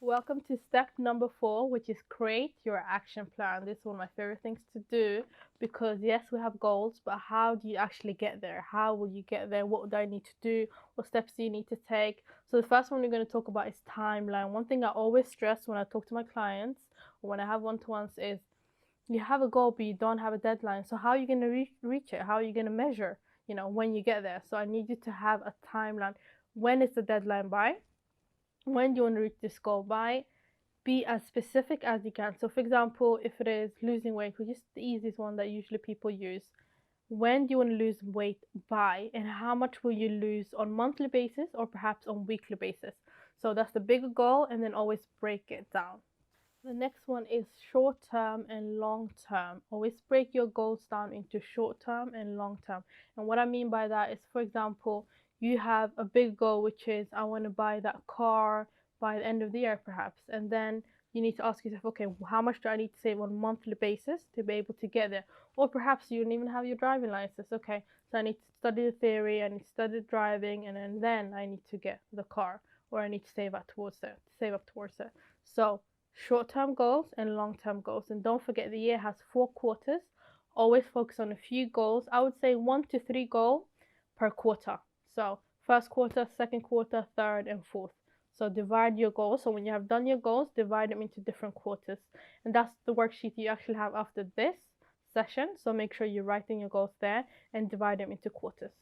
Welcome to step number 4, which is create your action plan. This is one of my favorite things to do because yes, we have goals, but how do you actually get there? How will you get there? What do I need to do? What steps do you need to take? So the first one we're going to talk about is timeline. One thing I always stress when I talk to my clients or when I have one-to-ones is you have a goal, but you don't have a deadline. So how are you going to reach it? How are you going to measure, when you get there? So I need you to have a timeline. When is the deadline by? When do you want to reach this goal by? Be as specific as you can. So, for example, if it is losing weight, which is the easiest one that usually people use, when do you want to lose weight by, and how much will you lose on monthly basis or perhaps on weekly basis? So that's the bigger goal, and then always break it down. The next one is short term and long term. Always break your goals down into short term and long term. And what I mean by that is, for example, you have a big goal, which is I want to buy that car by the end of the year, perhaps. And then you need to ask yourself, okay, how much do I need to save on a monthly basis to be able to get there? Or perhaps you don't even have your driving license. Okay, so I need to study the theory, I need to study driving, and then I need to get the car, or I need to save up towards it. So short-term goals and long-term goals. And don't forget, the year has 4 quarters. Always focus on a few goals. I would say 1 to 3 goals per quarter. So first quarter, second quarter, third, and fourth. So divide your goals. So when you have done your goals, divide them into different quarters. And that's the worksheet you actually have after this session. So make sure you're writing your goals there and divide them into quarters.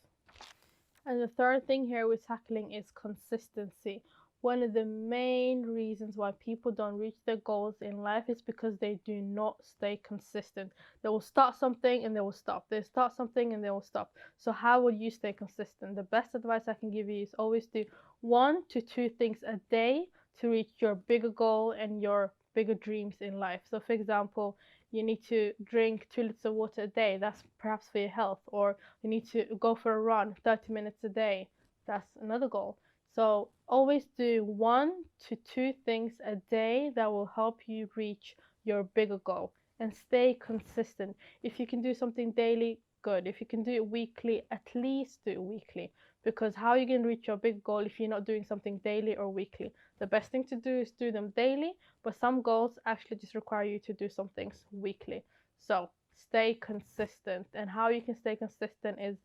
And the third thing here we're tackling is consistency. One of the main reasons why people don't reach their goals in life is because they do not stay consistent. They will start something and they will stop. They start something and they will stop. So how will you stay consistent? The best advice I can give you is always do 1 to 2 things a day to reach your bigger goal and your bigger dreams in life. So for example, you need to drink 2 liters of water a day. That's perhaps for your health. Or you need to go for a run 30 minutes a day. That's another goal. So always do 1 to 2 things a day that will help you reach your bigger goal, and stay consistent. If you can do something daily, good. If you can do it weekly, at least do it weekly, because how are you going to reach your big goal if you're not doing something daily or weekly? The best thing to do is do them daily, but some goals actually just require you to do some things weekly. So stay consistent. And how you can stay consistent is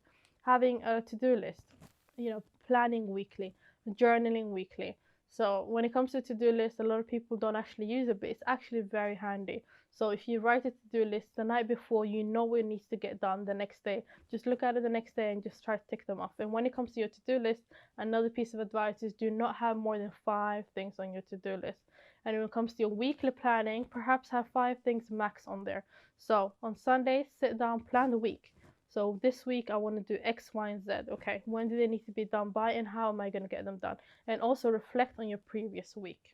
having a to-do list, planning weekly, journaling weekly. So when it comes to to-do list, a lot of people don't actually use it, but it's actually very handy. So if you write a to-do list the night before, you know what needs to get done the next day. Just look at it the next day and just try to tick them off. And when it comes to your to-do list, another piece of advice is do not have more than 5 things on your to-do list. And when it comes to your weekly planning, perhaps have 5 things max on there. So on Sunday, sit down, plan the week. So this week I want to do X, Y, and Z. Okay, when do they need to be done by, and how am I going to get them done? And also reflect on your previous week.